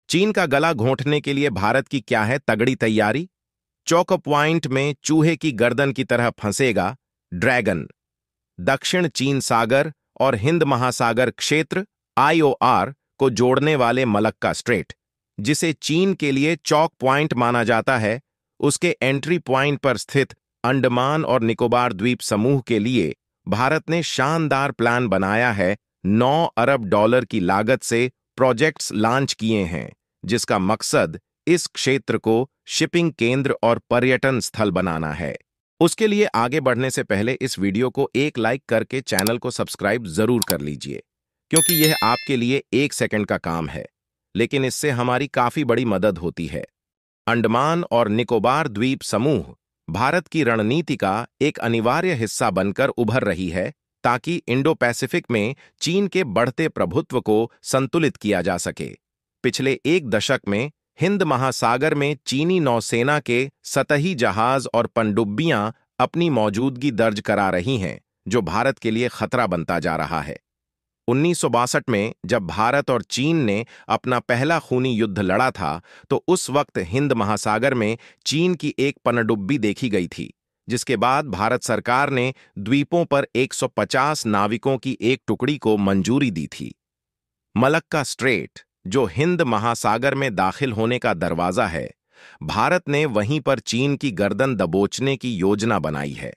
चीन का गला घोंटने के लिए भारत की क्या है तगड़ी तैयारी? चौको पॉइंट में चूहे की गर्दन की तरह फंसेगा ड्रैगन। दक्षिण चीन सागर और हिंद महासागर क्षेत्र आईओआर को जोड़ने वाले मलक्का स्ट्रेट, जिसे चीन के लिए चौक पॉइंट माना जाता है, उसके एंट्री पॉइंट पर स्थित अंडमान और निकोबार द्वीप समूह के लिए भारत ने शानदार प्लान बनाया है। 9 अरब डॉलर की लागत से प्रोजेक्ट्स लॉन्च किए हैं, जिसका मकसद इस क्षेत्र को शिपिंग केंद्र और पर्यटन स्थल बनाना है। उसके लिए आगे बढ़ने से पहले इस वीडियो को एक लाइक करके चैनल को सब्सक्राइब जरूर कर लीजिए, क्योंकि यह आपके लिए 1 सेकंड का काम है, लेकिन इससे हमारी काफी बड़ी मदद होती है। अंडमान और निकोबार द्वीप समूह भारत की रणनीति का एक अनिवार्य हिस्सा बनकर उभर रही है, ताकि इंडो पैसिफिक में चीन के बढ़ते प्रभुत्व को संतुलित किया जा सके। पिछले 1 दशक में हिंद महासागर में चीनी नौसेना के सतही जहाज और पनडुब्बियां अपनी मौजूदगी दर्ज करा रही हैं, जो भारत के लिए खतरा बनता जा रहा है। 1962 में जब भारत और चीन ने अपना पहला खूनी युद्ध लड़ा था, तो उस वक्त हिंद महासागर में चीन की एक पनडुब्बी देखी गई थी, जिसके बाद भारत सरकार ने द्वीपों पर 150 नाविकों की एक टुकड़ी को मंजूरी दी थी। मलक्का स्ट्रेट, जो हिंद महासागर में दाखिल होने का दरवाजा है, भारत ने वहीं पर चीन की गर्दन दबोचने की योजना बनाई है।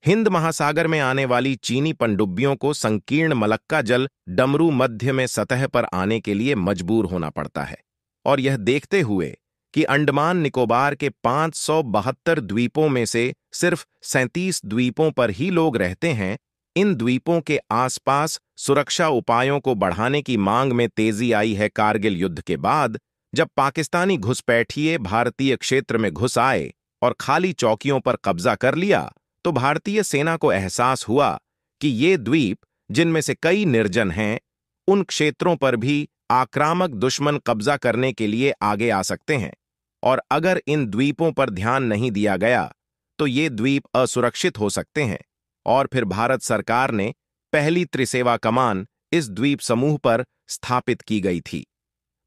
हिंद महासागर में आने वाली चीनी पनडुब्बियों को संकीर्ण मलक्का जल डमरू मध्य में सतह पर आने के लिए मजबूर होना पड़ता है, और यह देखते हुए कि अंडमान निकोबार के 572 द्वीपों में से सिर्फ 37 द्वीपों पर ही लोग रहते हैं, इन द्वीपों के आसपास सुरक्षा उपायों को बढ़ाने की मांग में तेजी आई है। कारगिल युद्ध के बाद जब पाकिस्तानी घुसपैठिए भारतीय क्षेत्र में घुस आए और खाली चौकियों पर कब्जा कर लिया, तो भारतीय सेना को एहसास हुआ कि ये द्वीप, जिनमें से कई निर्जन हैं, उन क्षेत्रों पर भी आक्रामक दुश्मन कब्जा करने के लिए आगे आ सकते हैं, और अगर इन द्वीपों पर ध्यान नहीं दिया गया तो ये द्वीप असुरक्षित हो सकते हैं। और फिर भारत सरकार ने पहली त्रिसेवा कमान इस द्वीप समूह पर स्थापित की गई थी।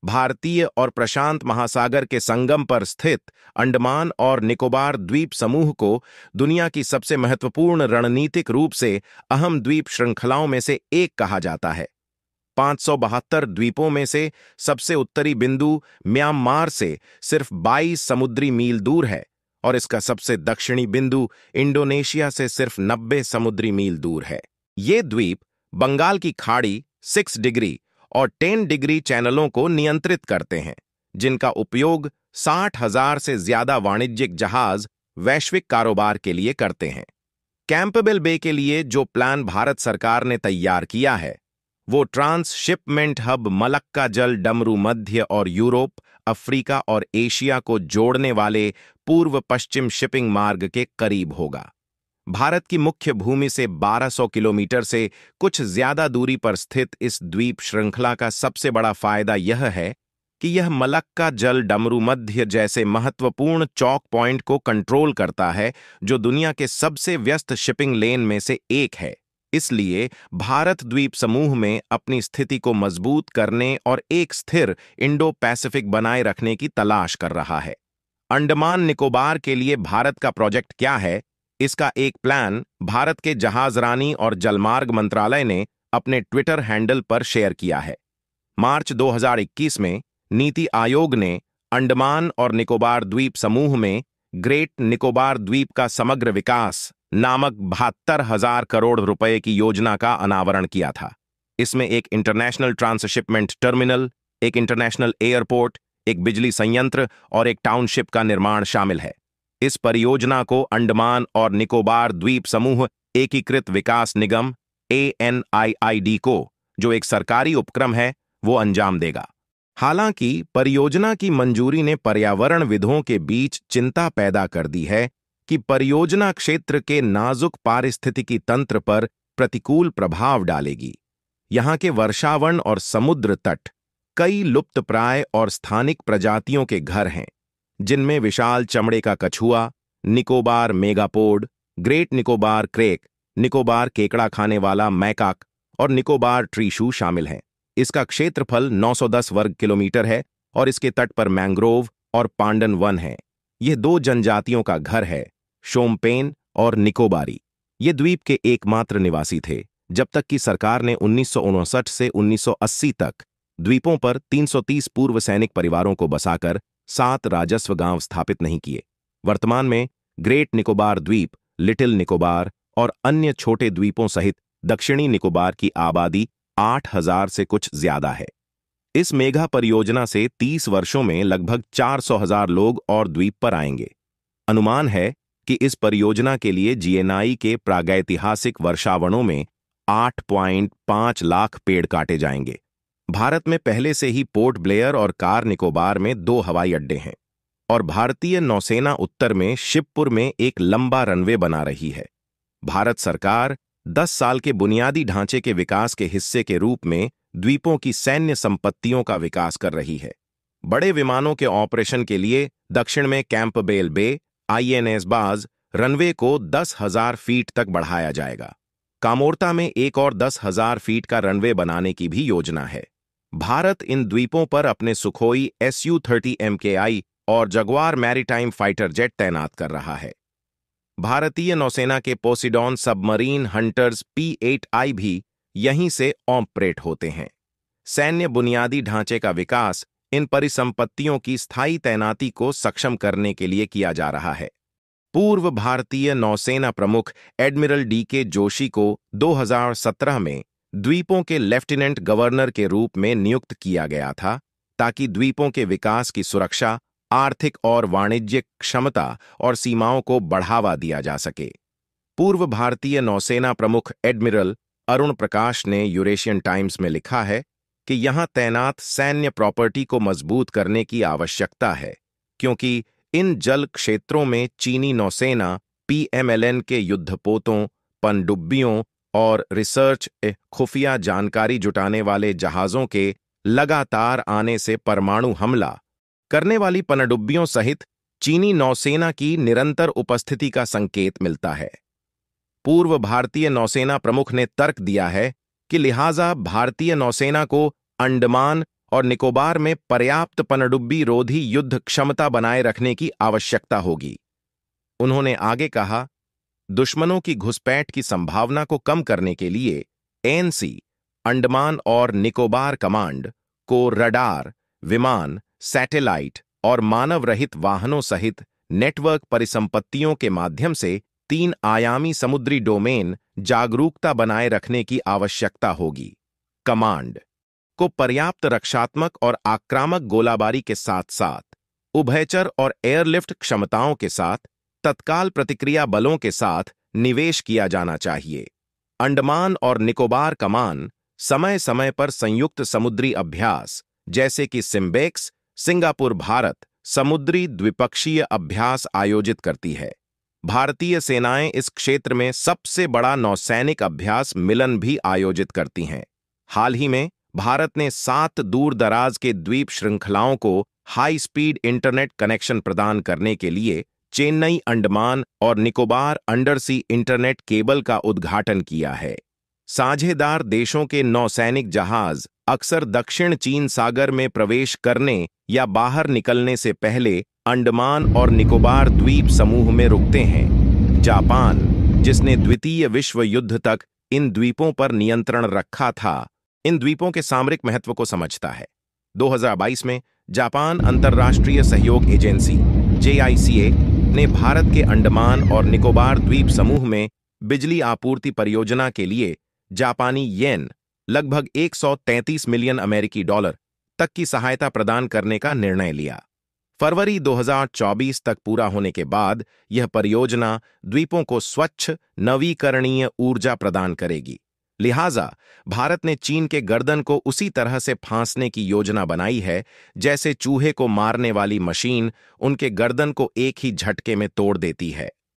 भारतीय और प्रशांत महासागर के संगम पर स्थित अंडमान और निकोबार द्वीप समूह को दुनिया की सबसे महत्वपूर्ण रणनीतिक रूप से अहम द्वीप श्रृंखलाओं में से एक कहा जाता है। 572 द्वीपों में से सबसे उत्तरी बिंदु म्यांमार से सिर्फ 22 समुद्री मील दूर है, और इसका सबसे दक्षिणी बिंदु इंडोनेशिया से सिर्फ 90 समुद्री मील दूर है। ये द्वीप बंगाल की खाड़ी 6 डिग्री और 10 डिग्री चैनलों को नियंत्रित करते हैं, जिनका उपयोग 60,000 से ज्यादा वाणिज्यिक जहाज वैश्विक कारोबार के लिए करते हैं। कैंपबेल बे के लिए जो प्लान भारत सरकार ने तैयार किया है, वो ट्रांसशिपमेंट हब मलक्का जल डमरू मध्य और यूरोप, अफ्रीका और एशिया को जोड़ने वाले पूर्व पश्चिम शिपिंग मार्ग के करीब होगा। भारत की मुख्य भूमि से 1200 किलोमीटर से कुछ ज्यादा दूरी पर स्थित इस द्वीप श्रृंखला का सबसे बड़ा फायदा यह है कि यह मलक्का जल डमरू मध्य जैसे महत्वपूर्ण चौक पॉइंट को कंट्रोल करता है, जो दुनिया के सबसे व्यस्त शिपिंग लेन में से एक है। इसलिए भारत द्वीप समूह में अपनी स्थिति को मजबूत करने और एक स्थिर इंडो पैसिफिक बनाए रखने की तलाश कर रहा है। अंडमान निकोबार के लिए भारत का प्रोजेक्ट क्या है, इसका एक प्लान भारत के जहाजरानी और जलमार्ग मंत्रालय ने अपने ट्विटर हैंडल पर शेयर किया है। मार्च 2021 में नीति आयोग ने अंडमान और निकोबार द्वीप समूह में ग्रेट निकोबार द्वीप का समग्र विकास नामक 72,000 करोड़ रुपए की योजना का अनावरण किया था। इसमें एक इंटरनेशनल ट्रांसशिपमेंट टर्मिनल, एक इंटरनेशनल एयरपोर्ट, एक बिजली संयंत्र और एक टाउनशिप का निर्माण शामिल है। इस परियोजना को अंडमान और निकोबार द्वीप समूह एकीकृत विकास निगम ANIID को, जो एक सरकारी उपक्रम है, वो अंजाम देगा। हालांकि परियोजना की मंजूरी ने पर्यावरणविदों के बीच चिंता पैदा कर दी है कि परियोजना क्षेत्र के नाजुक पारिस्थितिकी तंत्र पर प्रतिकूल प्रभाव डालेगी। यहाँ के वर्षावन और समुद्र तट कई लुप्तप्राय और स्थानिक प्रजातियों के घर हैं, जिनमें विशाल चमड़े का कछुआ, Nicobar megapode, great Nicobar crack, Nicobar केकड़ा खाने वाला मैकाक और निकोबार ट्रीशू शामिल हैं। इसका क्षेत्रफल 910 वर्ग किलोमीटर है और इसके तट पर मैंग्रोव और पांडन वन है। यह दो जनजातियों का घर है, शोम्पेन और निकोबारी। ये द्वीप के एकमात्र निवासी थे, जब तक कि सरकार ने 1959 से 1980 तक द्वीपों पर 330 पूर्व सैनिक परिवारों को बसाकर 7 राजस्व गांव स्थापित नहीं किए। वर्तमान में ग्रेट निकोबार द्वीप, लिटिल निकोबार और अन्य छोटे द्वीपों सहित दक्षिणी निकोबार की आबादी 8,000 से कुछ ज्यादा है। इस मेगा परियोजना से 30 वर्षों में लगभग 400,000 लोग और द्वीप पर आएंगे। अनुमान है कि इस परियोजना के लिए जीएनआई के प्रागैतिहासिक वर्षावनों में 8.5 लाख पेड़ काटे जाएंगे। भारत में पहले से ही पोर्ट ब्लेयर और कार निकोबार में 2 हवाई अड्डे हैं और भारतीय नौसेना उत्तर में शिवपुर में एक लंबा रनवे बना रही है। भारत सरकार 10 साल के बुनियादी ढांचे के विकास के हिस्से के रूप में द्वीपों की सैन्य संपत्तियों का विकास कर रही है। बड़े विमानों के ऑपरेशन के लिए दक्षिण में कैंपबेल बे, आईएनएस बाज रनवे को 10,000 फीट तक बढ़ाया जाएगा। कामोर्ता में एक और 10,000 फीट का रनवे बनाने की भी योजना है। भारत इन द्वीपों पर अपने सुखोई Su-30 MKI और जगुआर मैरीटाइम फाइटर जेट तैनात कर रहा है। भारतीय नौसेना के पोसिडॉन सबमरीन हंटर्स P-8I भी यहीं से ऑपरेट होते हैं। सैन्य बुनियादी ढांचे का विकास इन परिसंपत्तियों की स्थायी तैनाती को सक्षम करने के लिए किया जा रहा है। पूर्व भारतीय नौसेना प्रमुख एडमिरल DK जोशी को 2017 में द्वीपों के लेफ्टिनेंट गवर्नर के रूप में नियुक्त किया गया था, ताकि द्वीपों के विकास की सुरक्षा, आर्थिक और वाणिज्यिक क्षमता और सीमाओं को बढ़ावा दिया जा सके। पूर्व भारतीय नौसेना प्रमुख एडमिरल अरुण प्रकाश ने यूरेशियन टाइम्स में लिखा है कि यहां तैनात सैन्य प्रॉपर्टी को मजबूत करने की आवश्यकता है, क्योंकि इन जल क्षेत्रों में चीनी नौसेना PMLN के युद्धपोतों, पनडुब्बियों और रिसर्च खुफिया जानकारी जुटाने वाले जहाजों के लगातार आने से परमाणु हमला करने वाली पनडुब्बियों सहित चीनी नौसेना की निरंतर उपस्थिति का संकेत मिलता है। पूर्व भारतीय नौसेना प्रमुख ने तर्क दिया है कि लिहाजा भारतीय नौसेना को अंडमान और निकोबार में पर्याप्त पनडुब्बी रोधी युद्ध क्षमता बनाए रखने की आवश्यकता होगी। उन्होंने आगे कहा, दुश्मनों की घुसपैठ की संभावना को कम करने के लिए ANC अंडमान और निकोबार कमांड को रडार, विमान, सैटेलाइट और मानव रहित वाहनों सहित नेटवर्क परिसंपत्तियों के माध्यम से 3 आयामी समुद्री डोमेन जागरूकता बनाए रखने की आवश्यकता होगी। कमांड को पर्याप्त रक्षात्मक और आक्रामक गोलाबारी के साथ साथ उभयचर और एयरलिफ्ट क्षमताओं के साथ तत्काल प्रतिक्रिया बलों के साथ निवेश किया जाना चाहिए। अंडमान और निकोबार कमान समय समय पर संयुक्त समुद्री अभ्यास जैसे कि सिम्बेक्स, सिंगापुर भारत समुद्री द्विपक्षीय अभ्यास आयोजित करती है। भारतीय सेनाएं इस क्षेत्र में सबसे बड़ा नौसैनिक अभ्यास मिलन भी आयोजित करती हैं। हाल ही में भारत ने 7 दूर दराज के द्वीप श्रृंखलाओं को हाई स्पीड इंटरनेट कनेक्शन प्रदान करने के लिए चेन्नई अंडमान और निकोबार अंडरसी इंटरनेट केबल का उद्घाटन किया है। साझेदार देशों के नौसैनिक जहाज अक्सर दक्षिण चीन सागर में प्रवेश करने या बाहर निकलने से पहले अंडमान और निकोबार द्वीप समूह में रुकते हैं। जापान, जिसने द्वितीय विश्व युद्ध तक इन द्वीपों पर नियंत्रण रखा था, इन द्वीपों के सामरिक महत्व को समझता है। 2022 में जापान अंतर्राष्ट्रीय सहयोग एजेंसी JICA ने भारत के अंडमान और निकोबार द्वीप समूह में बिजली आपूर्ति परियोजना के लिए जापानी येन लगभग 133 मिलियन अमेरिकी डॉलर तक की सहायता प्रदान करने का निर्णय लिया। फरवरी 2024 तक पूरा होने के बाद यह परियोजना द्वीपों को स्वच्छ नवीकरणीय ऊर्जा प्रदान करेगी। लिहाजा भारत ने चीन के गर्दन को उसी तरह से फांसने की योजना बनाई है जैसे चूहे को मारने वाली मशीन उनके गर्दन को एक ही झटके में तोड़ देती है।